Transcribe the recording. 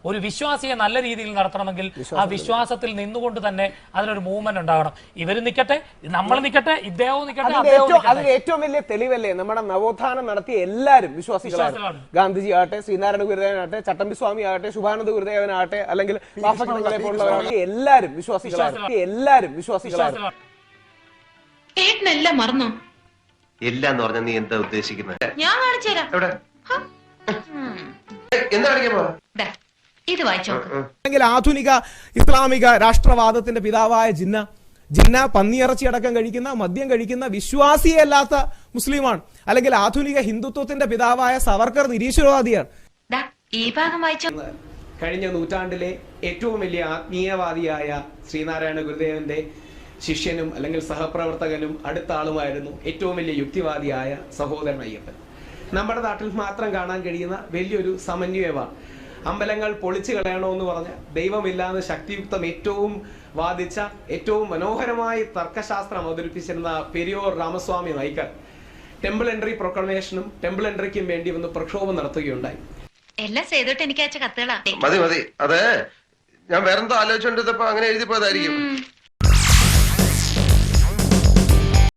ഒരു വിശ്വാസിയെ നല്ല രീതിയിൽ നടത്തണമെങ്കിൽ ആ വിശ്വാസത്തിൽ നിന്നുകൊണ്ട് തന്നെ അതിനൊരു മൂവ്മെന്റ് ഉണ്ടാകണം. ഇവര് നിൽക്കട്ടെ, നമ്മൾ നിൽക്കട്ടെ, ഇദ്ദേഹവും നിൽക്കട്ടെ. അതിന് ഏറ്റവും വലിയ തെളിവല്ലേ നമ്മുടെ നവോത്ഥാനം നടത്തിയ എല്ലാവരും വിശ്വാസികളാണ്. ഗാന്ധിജി ആകട്ടെ, ശ്രീനാരായണ ഗുരുദേവനാകട്ടെ, ചട്ടമ്പി സ്വാമി ആകട്ടെ, ശുഭാനന്ദ ഗുരുദേവനാകട്ടെ, അല്ലെങ്കിൽ എല്ലാവരും വിശ്വാസികളാണ്. എല്ലാം മറന്നോ? എല്ലാം എന്ന് പറഞ്ഞാൽ നീ എന്താ ഉദ്ദേശിക്കുന്നത്? ഞാൻ കാണിച്ചു തരാം. എന്താ കാണിക്കാൻ പോവാ? ഇത് വായിച്ചോ. അല്ലെങ്കിൽ ആധുനിക ഇസ്ലാമിക രാഷ്ട്രവാദത്തിന്റെ പിതാവായ ജിന്ന പന്നിയിറച്ചി അടക്കം കഴിക്കുന്ന, മദ്യം കഴിക്കുന്ന വിശ്വാസിയല്ലാത്ത മുസ്ലിമാണ്. അല്ലെങ്കിൽ ആധുനിക ഹിന്ദുത്വത്തിന്റെ പിതാവായ സവർക്കർ നിരീശ്വരവാദിയാണ്. ഈ ഭാഗം വായിച്ചോ. കഴിഞ്ഞ നൂറ്റാണ്ടിലെ ഏറ്റവും വലിയ ആത്മീയവാദിയായ ശ്രീനാരായണ ഗുരുദേവന്റെ ശിഷ്യനും അല്ലെങ്കിൽ സഹപ്രവർത്തകനും അടുത്ത ആളുമായിരുന്നു ഏറ്റവും വലിയ യുക്തിവാദിയായ സഹോദരൻ അയ്യപ്പൻ. നമ്മുടെ നാട്ടിൽ മാത്രം കാണാൻ കഴിയുന്ന വലിയൊരു സമന്വയമാണ്. അമ്പലങ്ങൾ പൊളിച്ചു കളയണമെന്ന് പറഞ്ഞ, ദൈവമില്ലാന്ന് ശക്തിയുക്തം ഏറ്റവും വാദിച്ച, ഏറ്റവും മനോഹരമായി തർക്കശാസ്ത്രം അവതരിപ്പിച്ചിരുന്ന പെരിയോർ രാമസ്വാമി നായ്ക്കർ ടെമ്പിൾ എൻട്രി പ്രൊക്ലമേഷനും ടെമ്പിൾ എൻട്രിക്കും വേണ്ടി ഒന്ന് പ്രക്ഷോഭം നടത്തുകയുണ്ടായി. എല്ലാം ചെയ്തിട്ട് എനിക്ക് അയച്ച കത്തുകളാ. മതി അതെ, ഞാൻ വേറെന്തോ ആലോചിച്ചോണ്ടിരുന്നപ്പോ അങ്ങനെ എഴുതി പോയതായിരിക്കും.